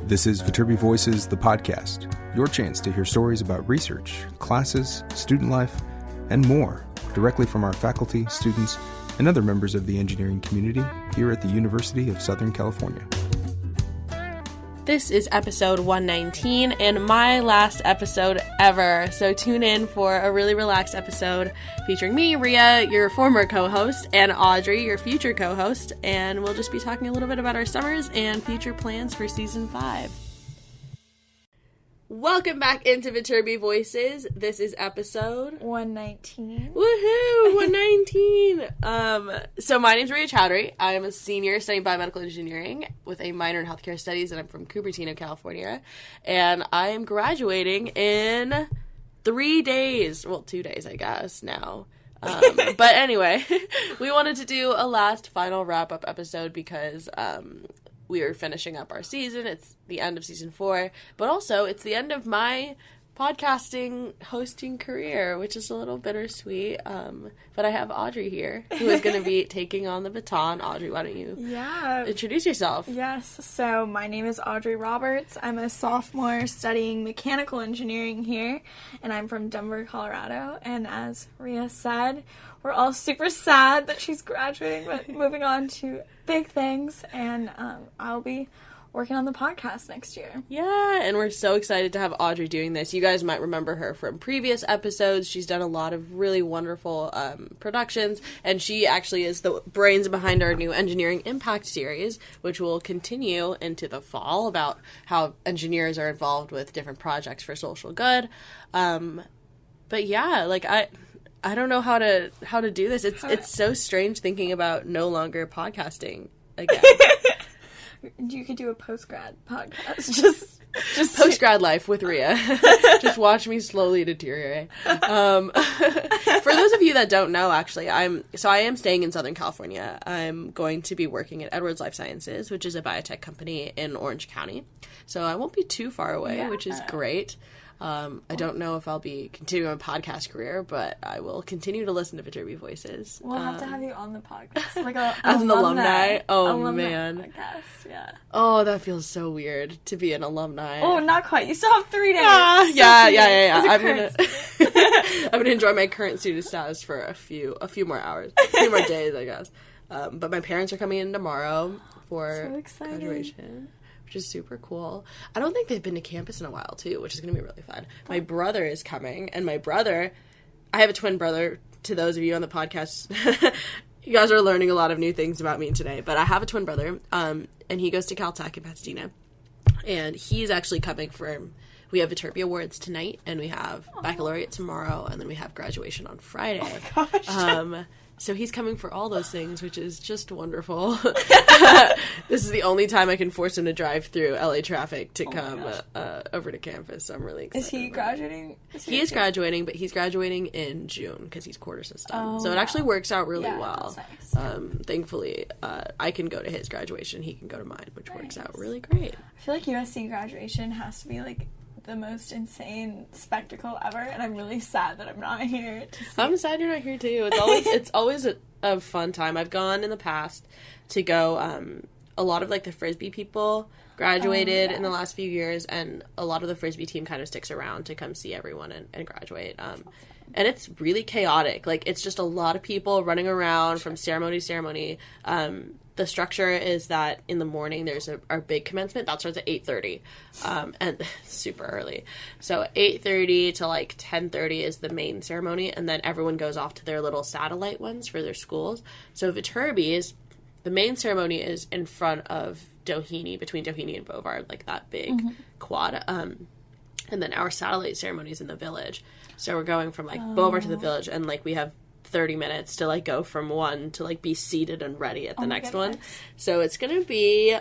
This is Viterbi Voices, the podcast, your chance to hear stories about research, classes, student life, and more directly from our faculty, students, and other members of the engineering community here at the University of Southern California. This is episode 119 and my last episode ever, so tune in for a really relaxed episode featuring me, Rhea, your former co-host, and Audrey, your future co-host, and we'll just be talking a little bit about our summers and future plans for season 5. Welcome back into Viterbi Voices. This is episode 119. Woohoo! 119! So my name's Rhea Chowdhury. I am a senior studying biomedical engineering with a minor in healthcare studies, and I'm from Cupertino, California. And I am graduating in 3 days. Well, 2 days, I guess, now. But anyway, we wanted to do a last final wrap-up episode because we are finishing up our season. It's the end of season 4, but also it's the end of my podcasting hosting career, which is a little bittersweet. But I have Audrey here, who is going to be taking on the baton. Audrey, why don't you introduce yourself? Yes, so my name is Audrey Roberts. I'm a sophomore studying mechanical engineering here, and I'm from Denver, Colorado. And as Rhea said, we're all super sad that she's graduating, but moving on to big things, and I'll be working on the podcast next year. Yeah, and we're so excited to have Audrey doing this. You guys might remember her from previous episodes. She's done a lot of really wonderful productions, and she actually is the brains behind our new Engineering Impact series, which will continue into the fall about how engineers are involved with different projects for social good. But yeah, like I don't know how to do this. It's so strange thinking about no longer podcasting again. You could do a post-grad podcast. Just post-grad life with Rhea. Just watch me slowly deteriorate. For those of you that don't know, actually, I am staying in Southern California. I'm going to be working at Edwards Life Sciences, which is a biotech company in Orange County. So I won't be too far away, which is great. I don't know if I'll be continuing my podcast career, but I will continue to listen to Viterbi Voices. We'll have to have you on the podcast. Like as an alumni. Oh, man. Podcast, yeah. Oh, that feels so weird to be an alumni. Oh, not quite. You still have 3 days. Yeah. I'm gonna enjoy my current student status for a few more hours. A few more days, I guess. But my parents are coming in tomorrow for graduation, which is super cool. I don't think they've been to campus in a while, too, which is going to be really fun. My brother is coming, and I have a twin brother. To those of you on the podcast, you guys are learning a lot of new things about me today, but I have a twin brother, and he goes to Caltech in Pasadena, and he's actually coming we have Viterbi Awards tonight, and we have baccalaureate tomorrow, and then we have graduation on Friday. Oh my gosh. So he's coming for all those things, which is just wonderful. This is the only time I can force him to drive through LA traffic to come over to campus. So I'm really excited. Is he graduating? He is graduating, but he's graduating in June because he's quarter system. So it actually works out really well. That's nice. Thankfully, I can go to his graduation. He can go to mine, which works out really great. I feel like USC graduation has to be like the most insane spectacle ever, and I'm really sad that I'm not here to see. I'm sad you're not here too. It's always a fun time. I've gone in the past to go. A lot of like the Frisbee people graduated in the last few years, and a lot of the Frisbee team kind of sticks around to come see everyone and graduate. And it's really chaotic. Like, it's just a lot of people running around from ceremony to ceremony. The structure is that in the morning there's our big commencement. That starts at 8:30, and super early. So 8:30 to like 10:30 is the main ceremony, and then everyone goes off to their little satellite ones for their schools. So Viterbi's, the main ceremony is in front of Doheny, between Doheny and Bovard, like that big quad. And then our satellite ceremony is in the village. So we're going from like Bovard to the village, and like we have 30 minutes to like go from one to like be seated and ready at the next one. So it's gonna be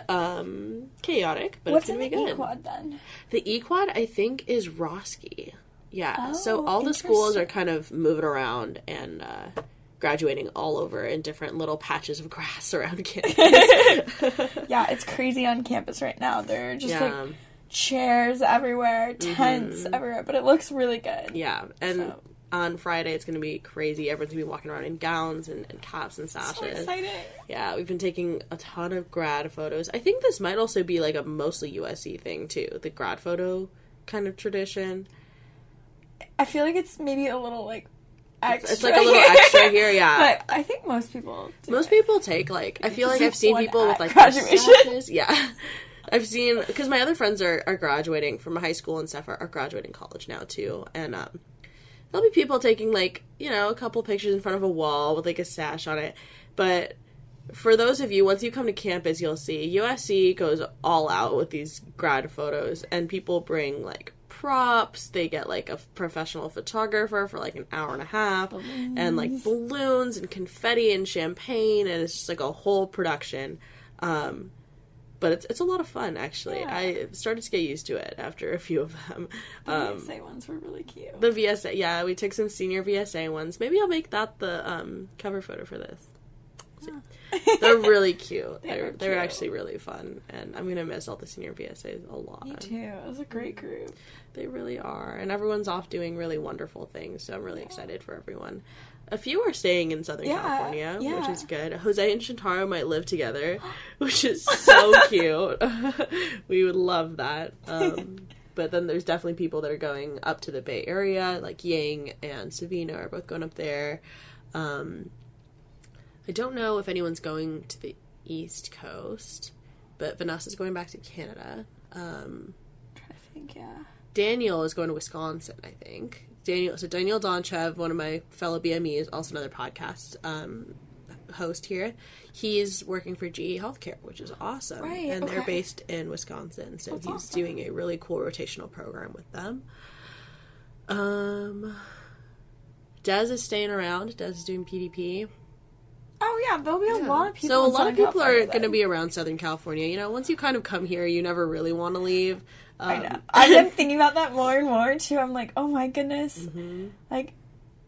chaotic, but it's gonna be good. What's in the E-Quad then? The E-Quad, I think, is Roski. Yeah. So all the schools are kind of moving around and graduating all over in different little patches of grass around campus. Yeah, it's crazy on campus right now. There are just like chairs everywhere, tents everywhere, but it looks really good. Yeah, and on Friday it's going to be crazy. Everyone's going to be walking around in gowns and caps and sashes. So exciting. Yeah, we've been taking a ton of grad photos. I think this might also be, like, a mostly USC thing, too. The grad photo kind of tradition. I feel like it's maybe a little, like, extra. It's like a little extra here, yeah. But I think most people do. Most people take, like, I feel like I've seen people with, like, graduation. Sashes. Yeah. I've seen, because my other friends are graduating from high school and stuff, are graduating college now, too. And, there'll be people taking, like, you know, a couple pictures in front of a wall with, like, a sash on it. But for those of you, once you come to campus, you'll see USC goes all out with these grad photos, and people bring, like, props. They get, like, a professional photographer for, like, an hour and a half, and, like, balloons and confetti and champagne, and it's just, like, a whole production. But it's a lot of fun, actually. Yeah. I started to get used to it after a few of them. The VSA ones were really cute. The VSA, yeah, we took some senior VSA ones. Maybe I'll make that the cover photo for this. They're really cute. They're actually really fun, and I'm gonna miss all the senior VSAs a lot. Me too. It was a great group. They really are, and everyone's off doing really wonderful things. So I'm really excited for everyone. A few are staying in Southern California, which is good. Jose and Shintaro might live together, which is so cute. We would love that. But then there's definitely people that are going up to the Bay Area, like Yang and Savina are both going up there. I don't know if anyone's going to the East Coast, but Vanessa's going back to Canada. I'm trying to think, yeah. Daniel is going to Wisconsin, I think. Daniel Donchev, one of my fellow BMEs, also another podcast host here, he's working for GE Healthcare, which is awesome. Right, and they're based in Wisconsin, so That's he's awesome. doing a really cool rotational program with them. Des is staying around. Des is doing PDP. Oh, yeah, there'll be a lot of people. So a in lot of Southern people are California going to then. be around Southern California. You know, once you kind of come here, you never really want to leave. I know. I've been thinking about that more and more, too. I'm like, oh, my goodness. Like,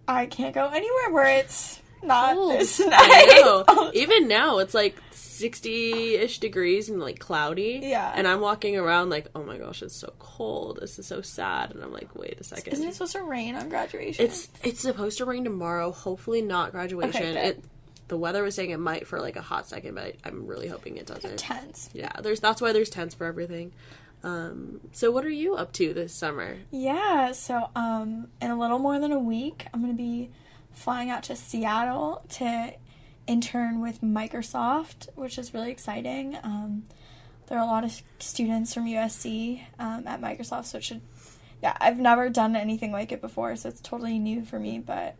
I can't go anywhere where it's not this nice. I know. Even now, it's like 60-ish degrees and, like, cloudy. Yeah. And I'm walking around like, oh, my gosh, it's so cold. This is so sad. And I'm like, wait a second. Isn't it supposed to rain on graduation? It's supposed to rain tomorrow. Hopefully not graduation. Okay, good. The weather was saying it might for, like, a hot second, but I'm really hoping it doesn't. Tense. Yeah, that's why there's tents for everything. So what are you up to this summer? Yeah, so in a little more than a week, I'm going to be flying out to Seattle to intern with Microsoft, which is really exciting. There are a lot of students from USC at Microsoft, so I've never done anything like it before, so it's totally new for me, but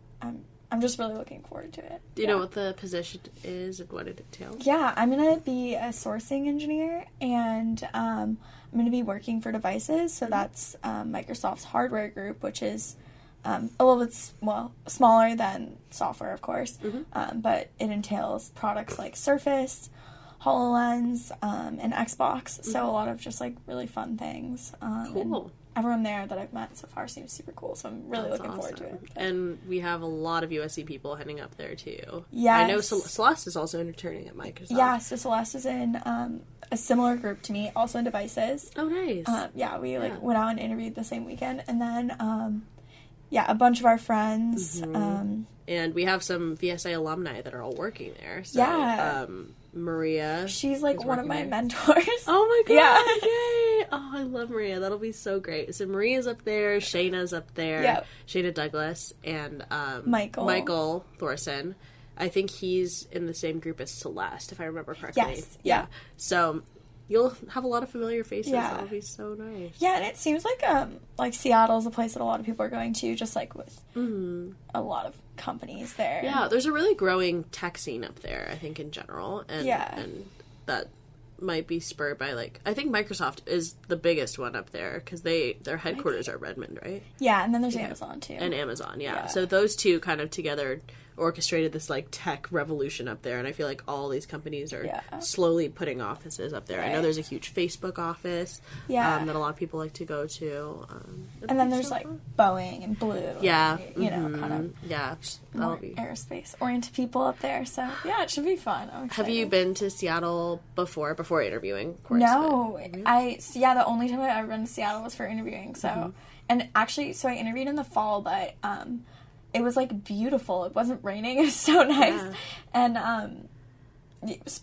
I'm just really looking forward to it. Do you know what the position is and what it entails? Yeah, I'm going to be a sourcing engineer, and I'm going to be working for devices, so that's Microsoft's hardware group, which is a little bit, smaller than software, of course, but it entails products like Surface, HoloLens, and Xbox, so a lot of just, like, really fun things. Cool. Everyone there that I've met so far seems super cool, so I'm really looking forward to it. And we have a lot of USC people heading up there, too. Yes. I know Celeste is also interning at Microsoft. Yeah, so Celeste is in a similar group to me, also in devices. Oh, nice. We went out and interviewed the same weekend, and then a bunch of our friends. And we have some VSA alumni that are all working there. So, Maria. She's like one of my there. mentors. Oh my god! Yeah. Yay! Oh, I love Maria. That'll be so great. So Maria's up there. Shayna's up there. Yep. Shayna Douglas and Michael Thorson. I think he's in the same group as Celeste, if I remember correctly. Yes. Yeah. So you'll have a lot of familiar faces. Yeah. That'll be so nice. Yeah, and it seems like Seattle's a place that a lot of people are going to, just like with a lot of companies there. Yeah, there's a really growing tech scene up there, I think, in general. And that might be spurred by, like, I think Microsoft is the biggest one up there because their headquarters are Redmond, right? Yeah, and then there's Amazon too. And Amazon, yeah. So those two kind of together orchestrated this, like, tech revolution up there, and I feel like all these companies are slowly putting offices up there. Right. I know there's a huge Facebook office that a lot of people like to go to. And then there's, like, Boeing and Blue. Yeah. And, you know, kind of more aerospace-oriented people up there. So, yeah, it should be fun. Have you been to Seattle before interviewing? Of course, no. The only time I've ever been to Seattle was for interviewing. So, and actually, I interviewed in the fall, but it was, like, beautiful. It wasn't raining. It was so nice. Yeah. And,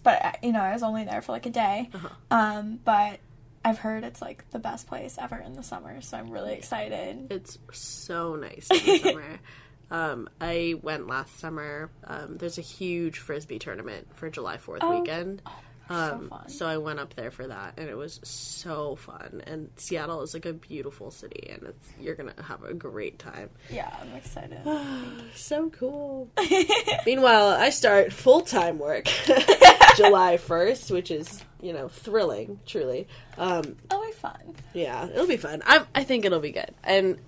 but, you know, I was only there for, like, a day. But I've heard it's, like, the best place ever in the summer, so I'm really excited. It's so nice in the summer. I went last summer. There's a huge Frisbee tournament for July 4th weekend. So fun. So I went up there for that, and it was so fun. And Seattle is, like, a beautiful city, and you're gonna have a great time. Yeah, I'm excited. So cool. Meanwhile, I start full-time work July 1st, which is, you know, thrilling, truly. It'll be fun. Yeah, it'll be fun. I think it'll be good. And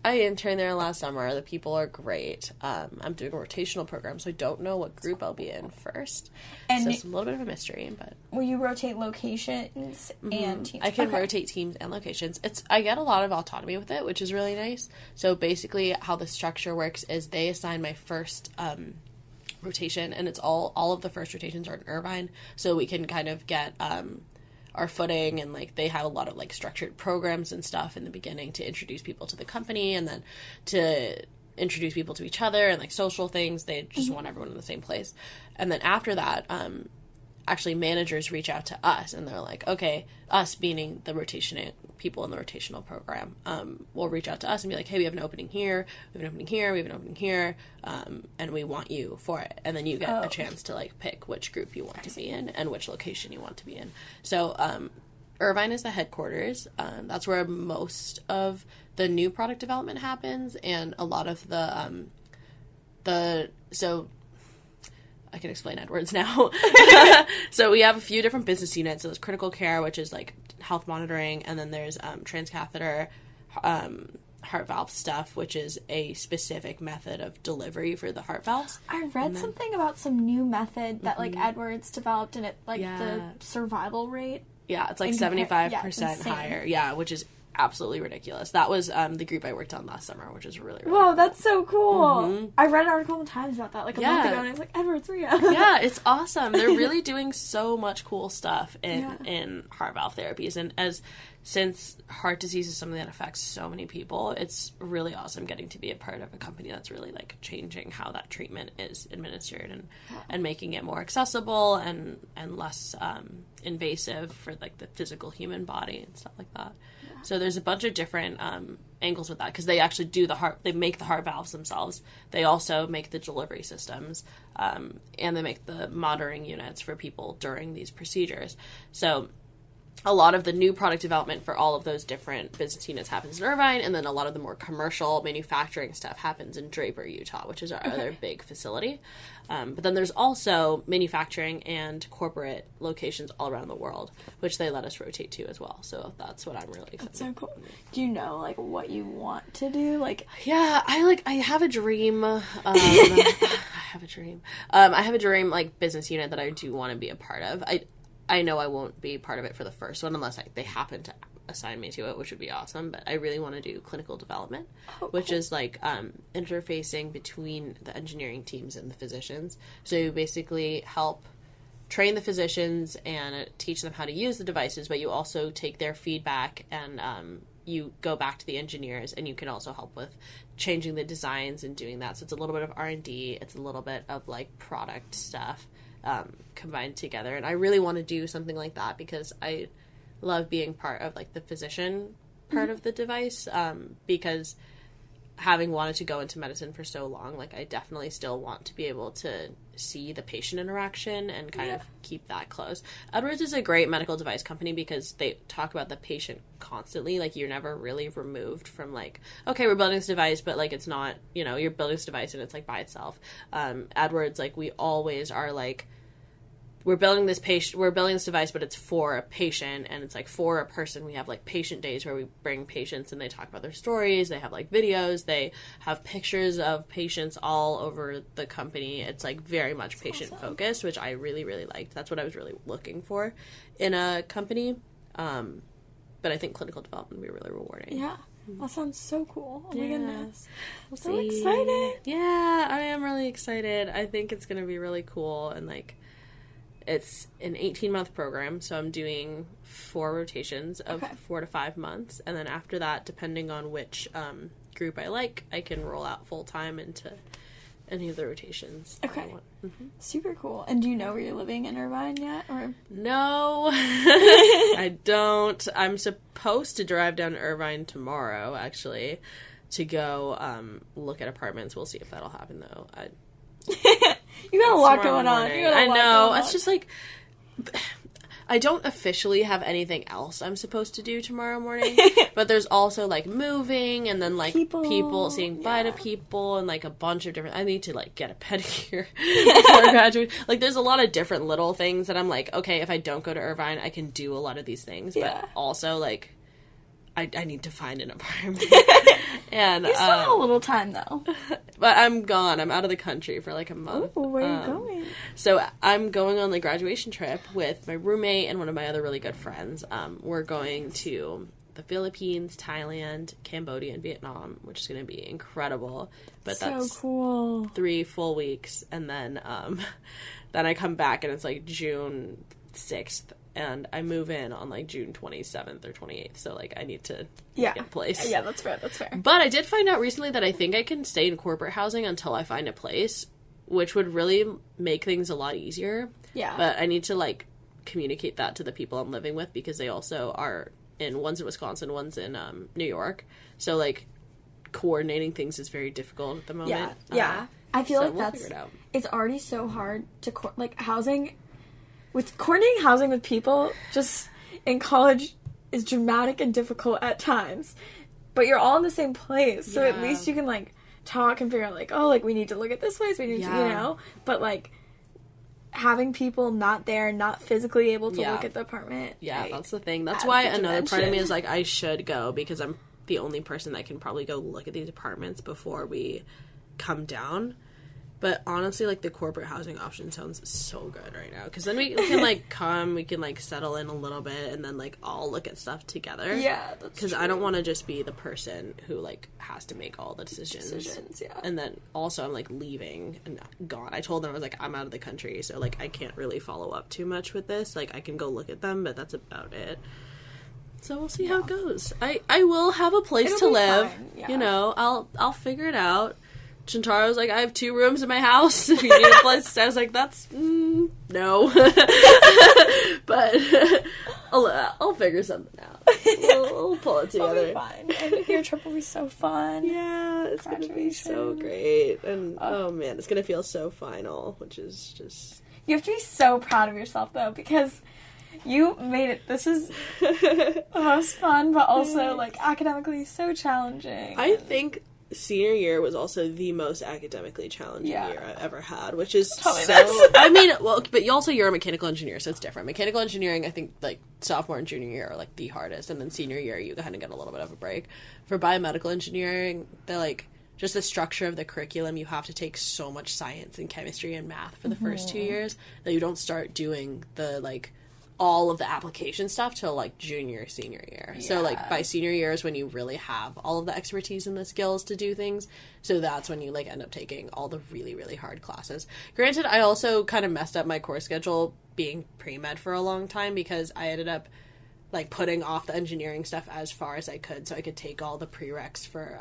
I interned there last summer. The people are great. I'm doing a rotational program, so I don't know what group I'll be in first. And so it's a little bit of a mystery, but... Will you rotate locations and teams? I can rotate teams and locations. I get a lot of autonomy with it, which is really nice. So basically how the structure works is they assign my first rotation, and it's all of the first rotations are in Irvine, so we can kind of get... our footing, and like they have a lot of like structured programs and stuff in the beginning to introduce people to the company, and then to introduce people to each other and like social things. They just want everyone in the same place. And then after that, actually managers reach out to us, and they're like, okay, us meaning the people in the rotational program, will reach out to us and be like, hey, we have an opening here, we have an opening here, we have an opening here, and we want you for it. And then you get a chance to like pick which group you want to be in and which location you want to be in. So Irvine is the headquarters. That's where most of the new product development happens, and a lot of so I can explain Edwards now. So we have a few different business units. So there's critical care, which is like health monitoring, and then there's transcatheter heart valve stuff, which is a specific method of delivery for the heart valves. I read something about some new method that like Edwards developed, and it like the survival rate. Yeah, it's like 75% higher. Yeah, which is absolutely ridiculous. That was the group I worked on last summer, which is really, really Whoa, cool. That's so cool. I read an article of times about that like a month ago, and I was like, Edwards, Rhea. Yeah, it's awesome. They're really doing so much cool stuff in heart valve therapies, and since heart disease is something that affects so many people, it's really awesome getting to be a part of a company that's really like changing how that treatment is administered, and making it more accessible and less invasive for like the physical human body and stuff like that. So there's a bunch of different angles with that, because they actually do they make the heart valves themselves. They also make the delivery systems, and they make the monitoring units for people during these procedures. So a lot of the new product development for all of those different business units happens in Irvine, and then a lot of the more commercial manufacturing stuff happens in Draper, Utah, which is our other big facility. But then there's also manufacturing and corporate locations all around the world, which they let us rotate to as well. So that's what I'm really excited. That's so cool. Do you know like what you want to do? Like, yeah, I have a dream. I have a dream like business unit that I do want to be a part of. I know I won't be part of it for the first one unless they happen to assign me to it, which would be awesome. But I really want to do clinical development, which is like interfacing between the engineering teams and the physicians. So you basically help train the physicians and teach them how to use the devices, but you also take their feedback and you go back to the engineers, and you can also help with changing the designs and doing that. So it's a little bit of R&D. It's a little bit of like product stuff combined together. And I really want to do something like that because I love being part of like the physician part of the device, because having wanted to go into medicine for so long, like I definitely still want to be able to see the patient interaction and kind of keep that close. Edwards is a great medical device company because they talk about the patient constantly. Like you're never really removed from like, okay, we're building this device, but like it's not, you're building this device and it's like by itself. Edwards, like we always are like, we're building this device, but it's for a patient, and it's like for a person. We have like patient days where we bring patients and they talk about their stories. They have like videos. They have pictures of patients all over the company. It's like very much patient focused, which I really, really liked. That's what I was really looking for in a company. But I think clinical development would be really rewarding. Yeah. That sounds so cool. Oh my goodness. I'm so excited. Yeah, I am really excited. I think it's going to be really cool, and like, it's an 18-month program, so I'm doing 4 rotations of 4 to 5 months, and then after that, depending on which group I like, I can roll out full-time into any of the rotations. Okay. Super cool. And do you know where you're living in Irvine yet? Or No, I don't. I'm supposed to drive down to Irvine tomorrow, actually, to go look at apartments. We'll see if that'll happen, though. You got a lot going on. I know. It's just like, I don't officially have anything else I'm supposed to do tomorrow morning, but there's also, like, moving, and then, like, people saying bye to people, and, like, a bunch of different, I need to, like, get a pedicure before I graduate. Like, there's a lot of different little things that I'm like, okay, if I don't go to Irvine, I can do a lot of these things, but also, like, I need to find an apartment. And you still have a little time, though. But I'm gone. I'm out of the country for like a month. Ooh, where are you going? So I'm going on the graduation trip with my roommate and one of my other really good friends. We're going to the Philippines, Thailand, Cambodia, and Vietnam, which is going to be incredible. But that's cool. 3 full weeks, and then I come back and it's like June 6th. And I move in on, like, June 27th or 28th, so, like, I need to get a place. Yeah, that's fair, But I did find out recently that I think I can stay in corporate housing until I find a place, which would really make things a lot easier. Yeah. But I need to, like, communicate that to the people I'm living with, because they also are one's in Wisconsin, one's in New York. So, like, coordinating things is very difficult at the moment. Yeah. I feel like we'll figure it out. It's already so hard to, housing... With coordinating housing with people, just in college, is dramatic and difficult at times. But you're all in the same place, so at least you can, like, talk and figure out, like, oh, like, we need to look at this place, we need to, you know? But, like, having people not there, not physically able to look at the apartment. Yeah, like, that's the thing. That's why another part of me is, like, I should go, because I'm the only person that can probably go look at these apartments before we come down. But honestly, like, the corporate housing option sounds so good right now. Because then we can, like, we can, like, settle in a little bit and then, like, all look at stuff together. Yeah, that's true. Because I don't want to just be the person who, like, has to make all the decisions. Yeah. And then also I'm, like, leaving and gone. I told them, I was like, I'm out of the country, so, like, I can't really follow up too much with this. Like, I can go look at them, but that's about it. So we'll see how it goes. I will have a place to live. Fine. You know, I'll figure it out. Chintaro was like, I have 2 rooms in my house. If you need a place, I was like, that's no. But I'll figure something out. We'll pull it together. It'll be fine. And your trip will be so fun. Yeah, it's gonna be so great, and oh man, it's gonna feel so final, which is just. You have to be so proud of yourself though, because you made it. This is the most fun, but also like academically so challenging. I think senior year was also the most academically challenging year I've ever had, which is I mean, well, but you're a mechanical engineer, so it's different. Mechanical engineering, I think, like, sophomore and junior year are, like, the hardest, and then senior year, you kind of get a little bit of a break. For biomedical engineering, they're, like, just the structure of the curriculum, you have to take so much science and chemistry and math for the first 2 years that you don't start doing the, like, all of the application stuff till, like, senior year. So, like, by senior year is when you really have all of the expertise and the skills to do things. So that's when you, like, end up taking all the really, really hard classes. Granted, I also kind of messed up my course schedule being pre-med for a long time, because I ended up, like, putting off the engineering stuff as far as I could so I could take all the prereqs for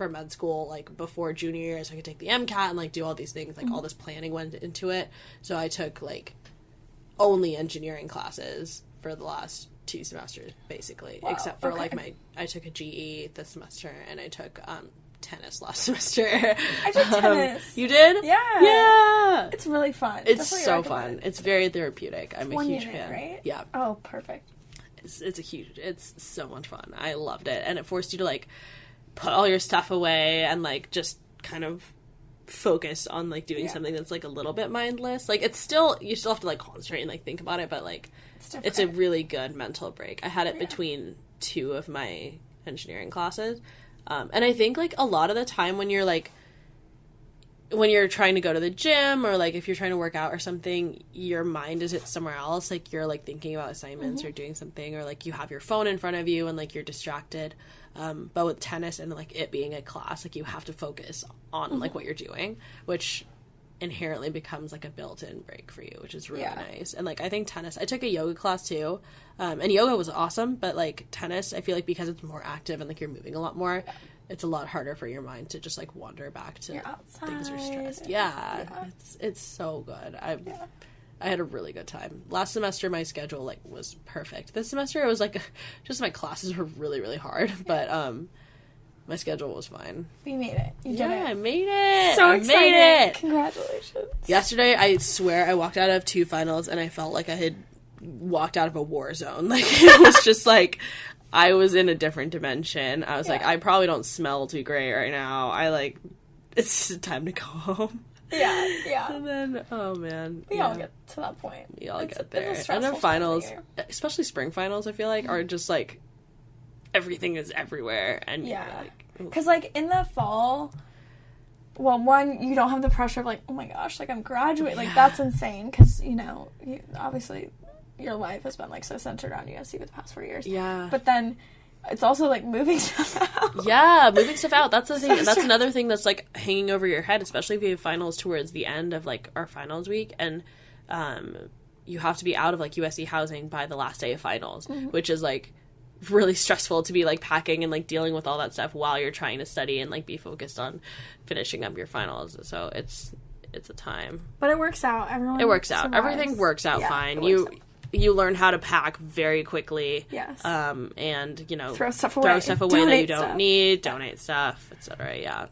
med school, like, before junior year, so I could take the MCAT and, like, do all these things. Like, all this planning went into it. So I took, like, only engineering classes for the last 2 semesters, basically. Wow, except for, like, I took a GE this semester, and I took, tennis last semester. I did tennis. You did? Yeah. It's really fun. It's so fun. It's very therapeutic. I'm a huge fan. Right? Yeah. Oh, perfect. It's so much fun. I loved it. And it forced you to, like, put all your stuff away and, like, just kind of focus on, like, doing something that's, like, a little bit mindless. Like, it's still, you still have to, like, concentrate and, like, think about it, but, like, it's a really good mental break. I had it between 2 of my engineering classes. And I think, like, a lot of the time when you're, like, when you're trying to go to the gym, or, like, if you're trying to work out or something, your mind is at somewhere else. Like, you're, like, thinking about assignments or doing something, or, like, you have your phone in front of you and, like, you're distracted. But with tennis and, like, it being a class, like, you have to focus on, like, what you're doing, which inherently becomes like a built-in break for you, which is really nice. And like I think tennis, I took a yoga class too, and yoga was awesome, but like tennis, I feel like because it's more active and like you're moving a lot more, it's a lot harder for your mind to just like wander back to things you're stressed. It's so good. I had a really good time. Last semester my schedule like was perfect. This semester it was like just my classes were really, really hard, but my schedule was fine. You made it. You did it. I made it. So I excited. made it. Congratulations. Yesterday, I swear, I walked out of 2 finals and I felt like I had walked out of a war zone. Like, it was just like, I was in a different dimension. I was like, I probably don't smell too great right now. It's time to go home. Yeah. And then, oh man. We all get to that point. We all get there. And then finals, especially spring finals, I feel like, are just like, everything is everywhere. And because like in the fall, well, one, you don't have the pressure of like, oh my gosh, like I'm graduating, like that's insane, because obviously your life has been like so centered on USC for the past 4 years, but then it's also like moving stuff out. Moving stuff out, that's the thing. That's another thing that's like hanging over your head, especially if you have finals towards the end of like our finals week, and you have to be out of like USC housing by the last day of finals, which is like really stressful to be like packing and like dealing with all that stuff while you're trying to study and like be focused on finishing up your finals. So it's a time, but it works out. It works out. Everything works out fine. You learn how to pack very quickly. Yes. And throw stuff away that you don't need, donate stuff, etc. Yeah.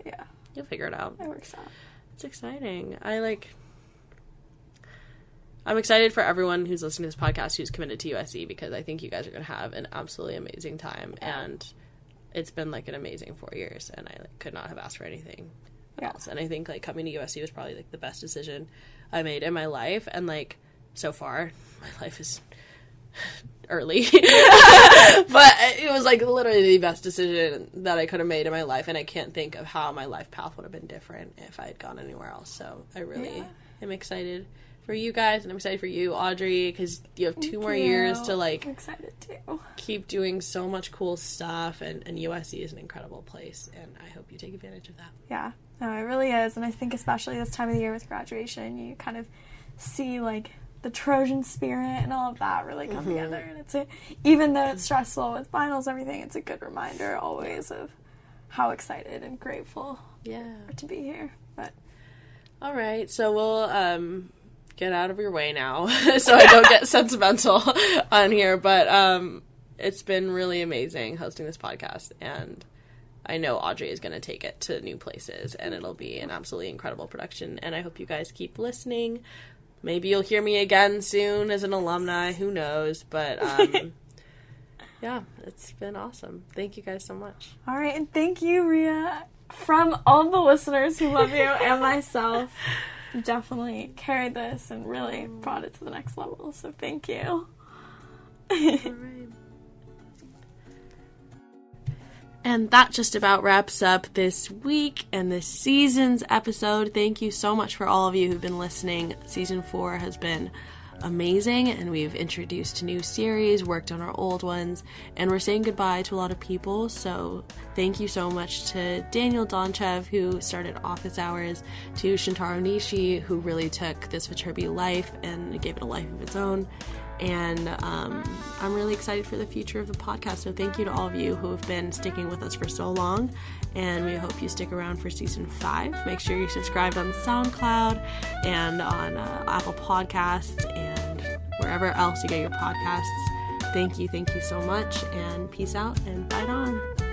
You'll figure it out. It works out. It's exciting. I'm excited for everyone who's listening to this podcast who's committed to USC, because I think you guys are going to have an absolutely amazing time. And it's been like an amazing 4 years, and I could not have asked for anything else. And I think like coming to USC was probably like the best decision I made in my life. And like so far, my life is early, but it was like literally the best decision that I could have made in my life. And I can't think of how my life path would have been different if I had gone anywhere else. So I really am excited for you guys, and I'm excited for you, Audrey, because you have 2 more years to like I'm excited too. Keep doing so much cool stuff, and USC is an incredible place, and I hope you take advantage of that. Yeah, no, it really is. And I think especially this time of the year with graduation, you kind of see like the Trojan spirit and all of that really come together, and even though it's stressful with finals and everything, it's a good reminder always of how excited and grateful we're to be here. But all right, so we'll get out of your way now so I don't get sentimental on here, but it's been really amazing hosting this podcast, and I know Audrey is going to take it to new places, and it'll be an absolutely incredible production, and I hope you guys keep listening. Maybe you'll hear me again soon as an alumni, who knows, but it's been awesome. Thank you guys so much. All right, and thank you, Rhea, from all the listeners who love you and myself. Definitely carried this and really brought it to the next level, so thank you. All right. And that just about wraps up this week and this season's episode. Thank you so much for all of you who've been listening. Season 4 has been amazing, and we've introduced new series, worked on our old ones, and we're saying goodbye to a lot of people. So thank you so much to Daniel Donchev, who started Office Hours, to Shintaro Nishi, who really took this Viterbi life and gave it a life of its own. And I'm really excited for the future of the podcast. So thank you to all of you who have been sticking with us for so long, and we hope you stick around for season 5. Make sure you're subscribed on SoundCloud and on Apple Podcasts and wherever else you get your podcasts. Thank you so much, and peace out, and bye on.